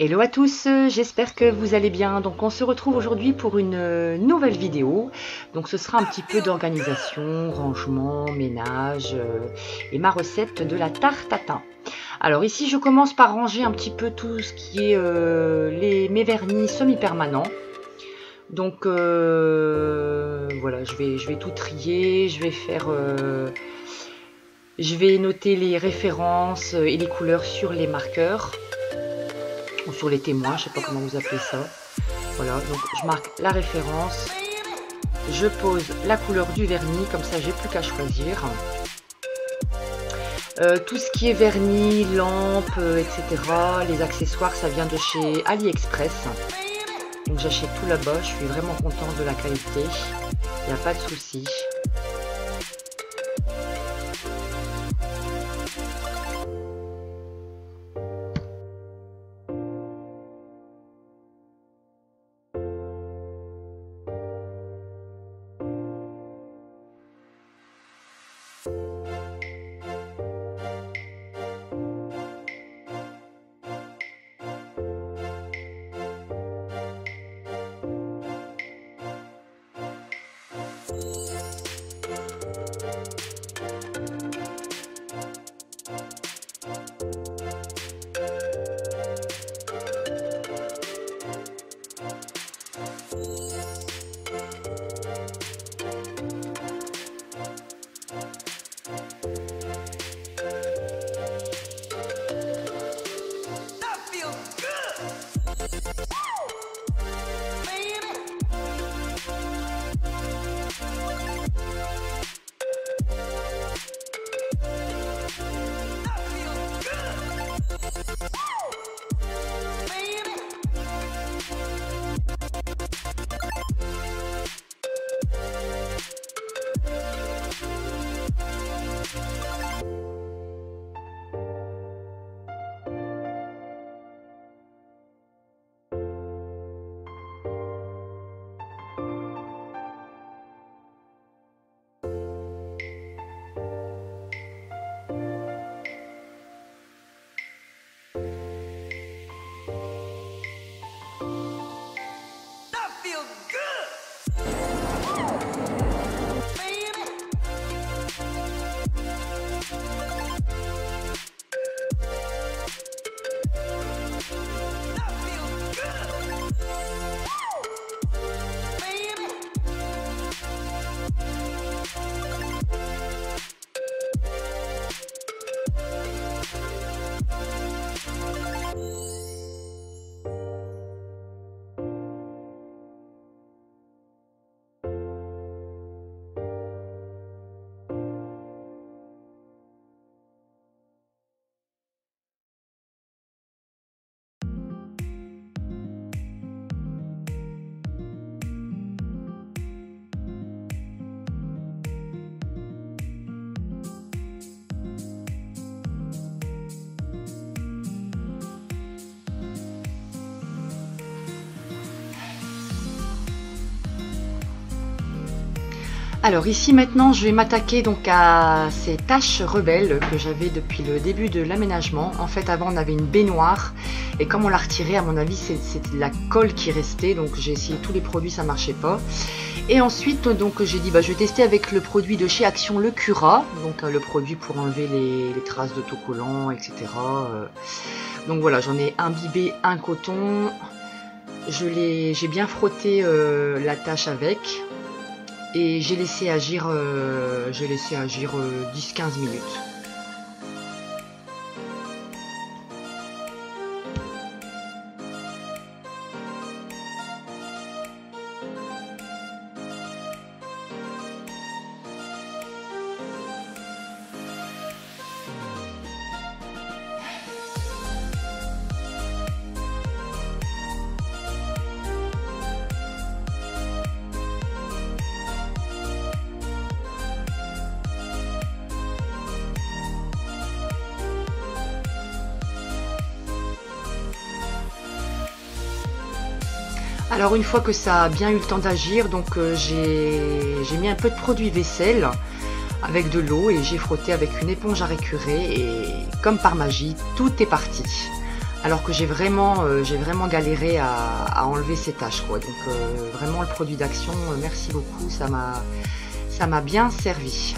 Hello à tous, j'espère que vous allez bien. Donc on se retrouve aujourd'hui pour une nouvelle vidéo. Donc ce sera un petit peu d'organisation, rangement, ménage et ma recette de la tarte tatin. Alors ici je commence par ranger un petit peu tout ce qui est mes vernis semi-permanents. Donc voilà, je vais tout trier, je vais noter les références et les couleurs sur les marqueurs. Ou sur les témoins, je sais pas comment vous appelez ça. Voilà, donc je marque la référence, je pose la couleur du vernis, comme ça j'ai plus qu'à choisir. Tout ce qui est vernis, lampes, etc. Les accessoires, ça vient de chez AliExpress. Donc j'achète tout là-bas, je suis vraiment contente de la qualité, il n'y a pas de souci. Alors ici maintenant je vais m'attaquer donc à ces taches rebelles que j'avais depuis le début de l'aménagement. En fait avant on avait une baignoire et comme on l'a retirée, à mon avis c'était de la colle qui restait, donc j'ai essayé tous les produits, ça marchait pas. Et ensuite donc j'ai dit je vais tester avec le produit de chez Action, le Cura, donc le produit pour enlever les traces d'autocollants, etc. Donc voilà, j'en ai imbibé un coton, j'ai bien frotté la tâche avec. Et j'ai laissé agir 10-15 minutes. Alors une fois que ça a bien eu le temps d'agir, donc j'ai mis un peu de produit vaisselle avec de l'eau et j'ai frotté avec une éponge à récurer et comme par magie, tout est parti. Alors que j'ai vraiment galéré à enlever ces taches, quoi. Donc vraiment le produit d'Action, merci beaucoup, ça m'a bien servi.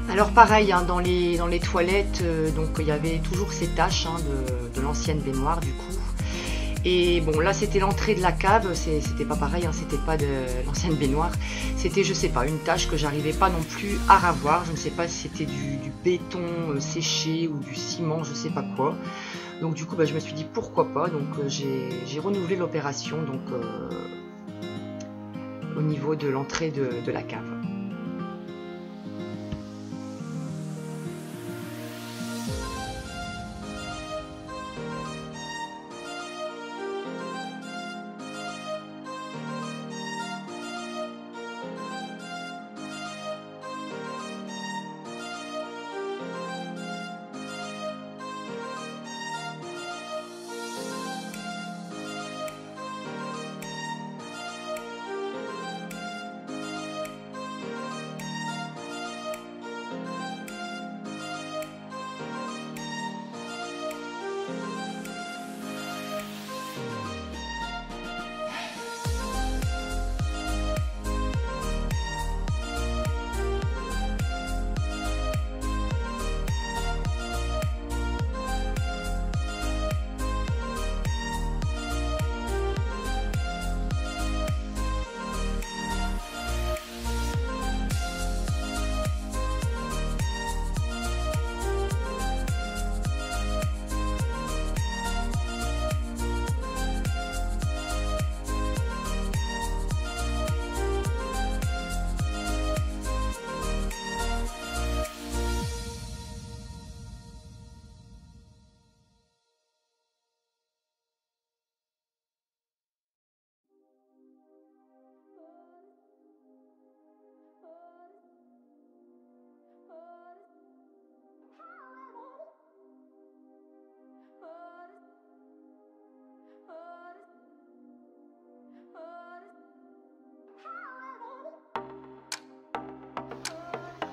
Alors pareil, hein, dans les toilettes, donc il y avait toujours ces taches, hein, de l'ancienne baignoire du coup. Et bon, là c'était l'entrée de la cave, c'était pas pareil, hein, c'était pas de l'ancienne baignoire, c'était, je sais pas, une tache que j'arrivais pas non plus à ravoir. Je ne sais pas si c'était du béton séché ou du ciment, je sais pas quoi. Donc du coup bah, je me suis dit pourquoi pas, donc j'ai renouvelé l'opération donc au niveau de l'entrée de la cave.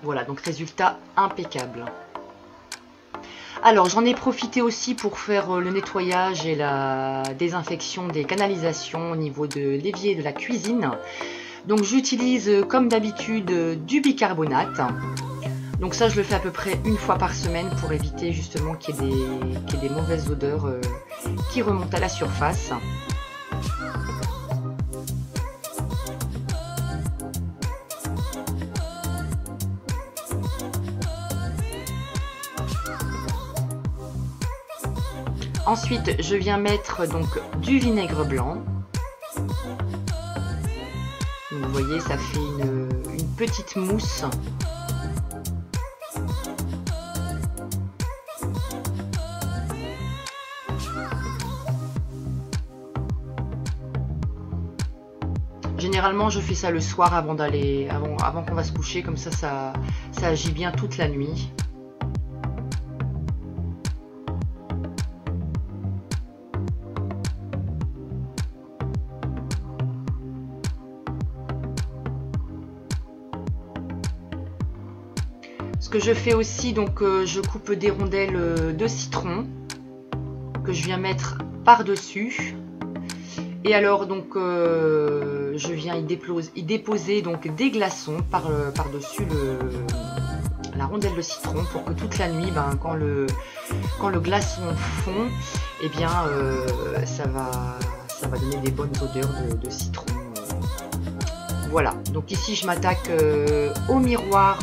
Voilà, donc résultat impeccable. Alors j'en ai profité aussi pour faire le nettoyage et la désinfection des canalisations au niveau de l'évier de la cuisine. Donc j'utilise comme d'habitude du bicarbonate. Donc ça je le fais à peu près une fois par semaine pour éviter justement qu'il y ait des mauvaises odeurs qui remontent à la surface. Ensuite, je viens mettre donc du vinaigre blanc. Donc, vous voyez, ça fait une petite mousse. Généralement, je fais ça le soir avant qu'on va se coucher, comme ça agit bien toute la nuit. Ce que je fais aussi, donc je coupe des rondelles de citron que je viens mettre par-dessus. Et alors donc je viens y déposer donc des glaçons par-dessus la rondelle de citron pour que toute la nuit, quand le glaçon fond, eh bien ça va donner des bonnes odeurs de citron Donc ici je m'attaque au miroir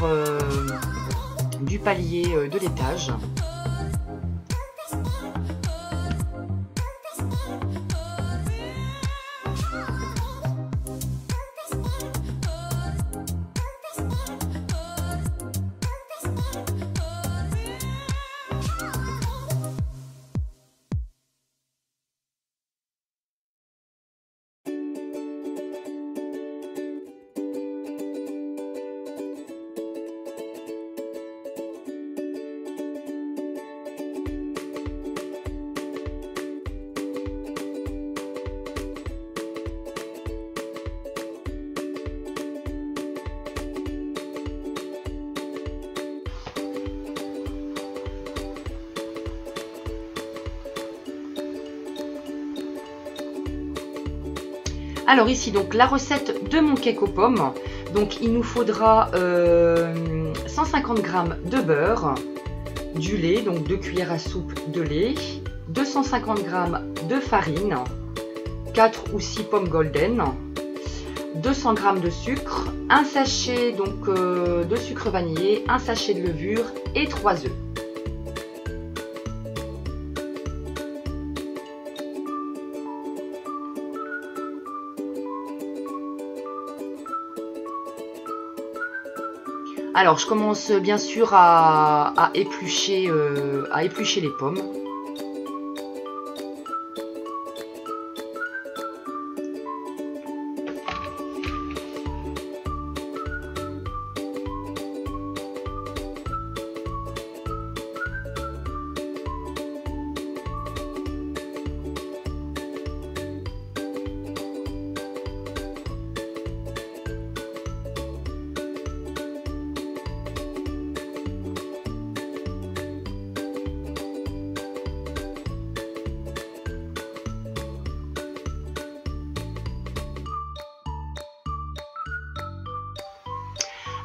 du palier de l'étage. Alors ici donc la recette de mon cake aux pommes. Donc il nous faudra 150 g de beurre, du lait, donc 2 cuillères à soupe de lait, 250 g de farine, 4 ou 6 pommes golden, 200 g de sucre, un sachet donc de sucre vanillé, un sachet de levure et 3 œufs. Alors, je commence bien sûr à éplucher les pommes.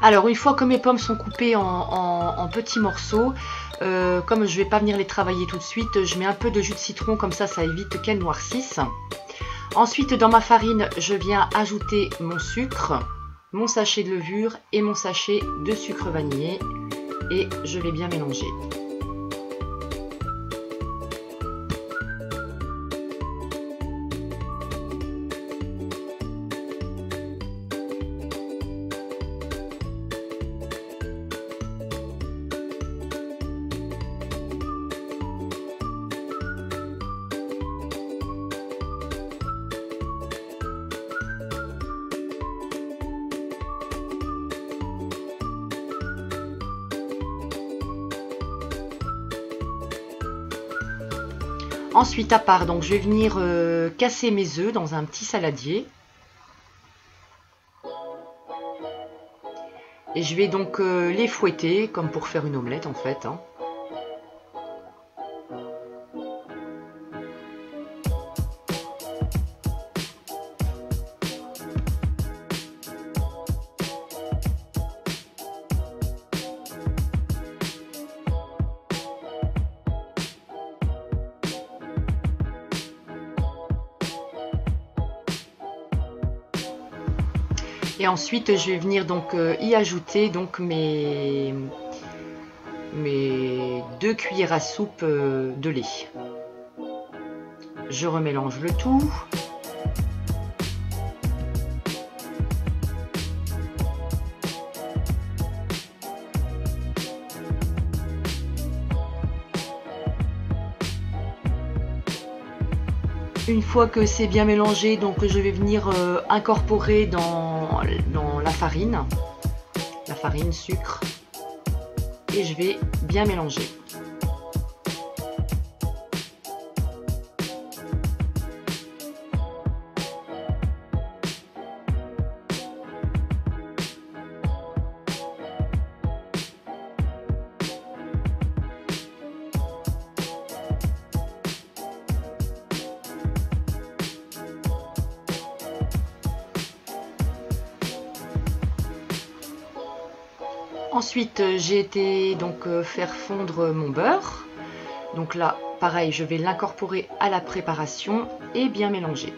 Alors une fois que mes pommes sont coupées en petits morceaux, comme je ne vais pas venir les travailler tout de suite, je mets un peu de jus de citron, comme ça évite qu'elles noircissent. Ensuite dans ma farine, je viens ajouter mon sucre, mon sachet de levure et mon sachet de sucre vanillé et je vais bien mélanger. Ensuite à part, donc je vais venir casser mes œufs dans un petit saladier. Et je vais donc les fouetter comme pour faire une omelette en fait. Et ensuite, je vais venir donc y ajouter donc mes 2 cuillères à soupe de lait. Je remélange le tout. Une fois que c'est bien mélangé, donc je vais venir incorporer dans la farine, sucre, et je vais bien mélanger. Ensuite, j'ai été donc faire fondre mon beurre. Donc là, pareil, je vais l'incorporer à la préparation et bien mélanger.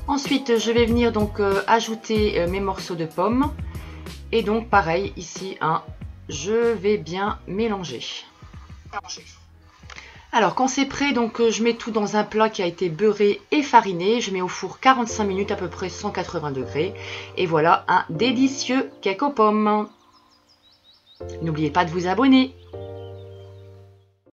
Ensuite, je vais venir donc ajouter mes morceaux de pommes. Et donc pareil ici, hein, je vais bien mélanger. Alors quand c'est prêt, donc je mets tout dans un plat qui a été beurré et fariné. Je mets au four 45 minutes, à peu près 180 degrés. Et voilà un délicieux cake aux pommes. N'oubliez pas de vous abonner.